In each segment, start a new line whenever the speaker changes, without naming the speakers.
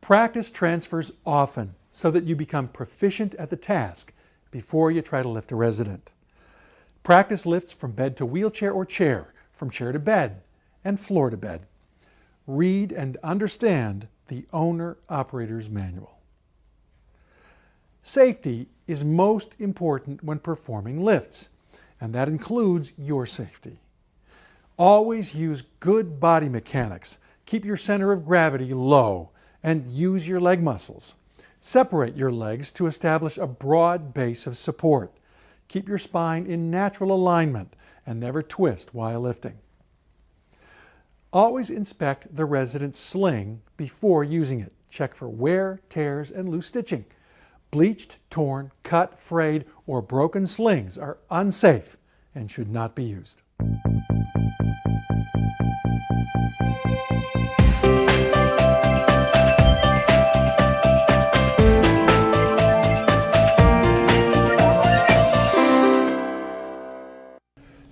Practice transfers often so that you become proficient at the task before you try to lift a resident. Practice lifts from bed to wheelchair or chair, from chair to bed, and floor to bed. Read and understand the owner-operator's manual. Safety is most important when performing lifts, and that includes your safety. Always use good body mechanics. Keep your center of gravity low and use your leg muscles. Separate your legs to establish a broad base of support. Keep your spine in natural alignment and never twist while lifting. Always inspect the resident's sling before using it. Check for wear, tears, and loose stitching. Bleached, torn, cut, frayed, or broken slings are unsafe and should not be used.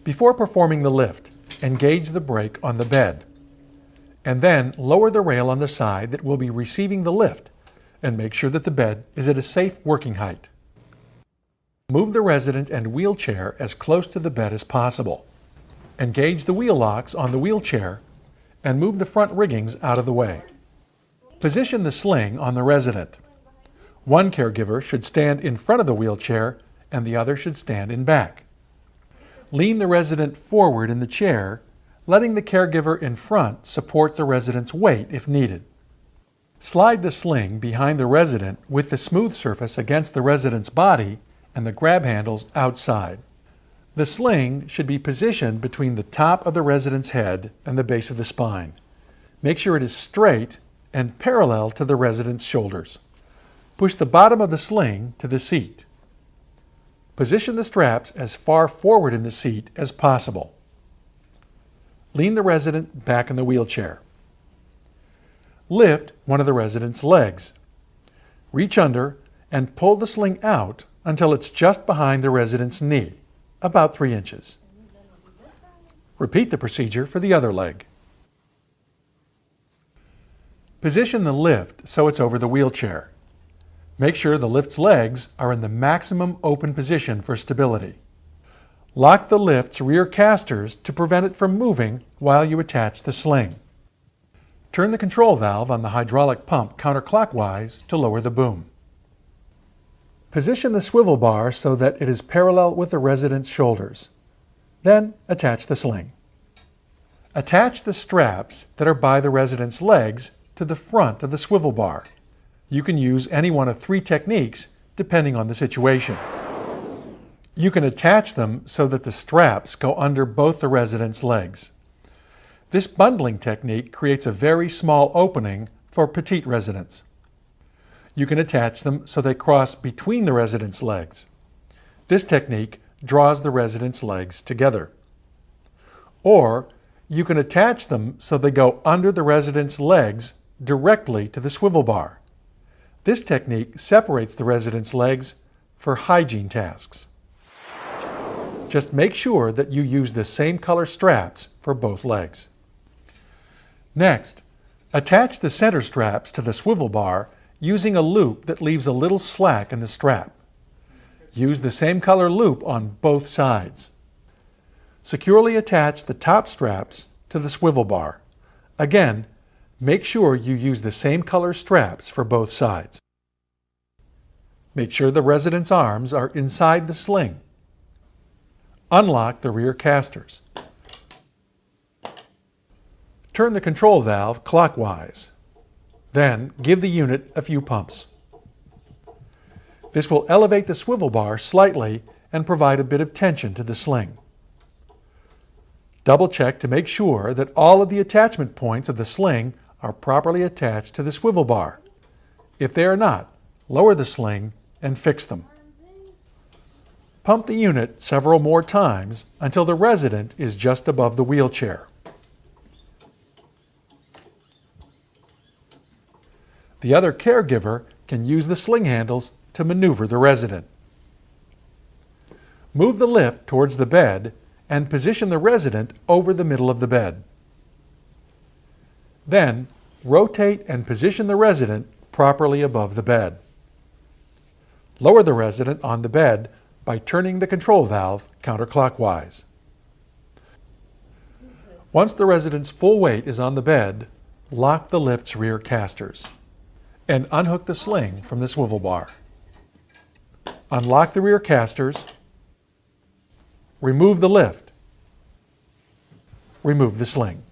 Before performing the lift, engage the brake on the bed, and then lower the rail on the side that will be receiving the lift, and make sure that the bed is at a safe working height. Move the resident and wheelchair as close to the bed as possible. Engage the wheel locks on the wheelchair and move the front riggings out of the way. Position the sling on the resident. One caregiver should stand in front of the wheelchair and the other should stand in back. Lean the resident forward in the chair, letting the caregiver in front support the resident's weight if needed. Slide the sling behind the resident with the smooth surface against the resident's body and the grab handles outside. The sling should be positioned between the top of the resident's head and the base of the spine. Make sure it is straight and parallel to the resident's shoulders. Push the bottom of the sling to the seat. Position the straps as far forward in the seat as possible. Lean the resident back in the wheelchair. Lift one of the resident's legs. Reach under and pull the sling out until it's just behind the resident's knee, about 3 inches. Repeat the procedure for the other leg. Position the lift so it's over the wheelchair. Make sure the lift's legs are in the maximum open position for stability. Lock the lift's rear casters to prevent it from moving while you attach the sling. Turn the control valve on the hydraulic pump counterclockwise to lower the boom. Position the swivel bar so that it is parallel with the resident's shoulders. Then attach the sling. Attach the straps that are by the resident's legs to the front of the swivel bar. You can use any one of 3 techniques depending on the situation. You can attach them so that the straps go under both the resident's legs. This bundling technique creates a very small opening for petite residents. You can attach them so they cross between the resident's legs. This technique draws the resident's legs together. Or you can attach them so they go under the resident's legs directly to the swivel bar. This technique separates the resident's legs for hygiene tasks. Just make sure that you use the same color straps for both legs. Next, attach the center straps to the swivel bar using a loop that leaves a little slack in the strap. Use the same color loop on both sides. Securely attach the top straps to the swivel bar. Again, make sure you use the same color straps for both sides. Make sure the resident's arms are inside the sling. Unlock the rear casters. Turn the control valve clockwise. Then give the unit a few pumps. This will elevate the swivel bar slightly and provide a bit of tension to the sling. Double check to make sure that all of the attachment points of the sling are properly attached to the swivel bar. If they are not, lower the sling and fix them. Pump the unit several more times until the resident is just above the wheelchair. The other caregiver can use the sling handles to maneuver the resident. Move the lift towards the bed and position the resident over the middle of the bed. Then, rotate and position the resident properly above the bed. Lower the resident on the bed by turning the control valve counterclockwise. Once the resident's full weight is on the bed, lock the lift's rear casters and unhook the sling from the swivel bar. Unlock the rear casters, remove the lift, remove the sling.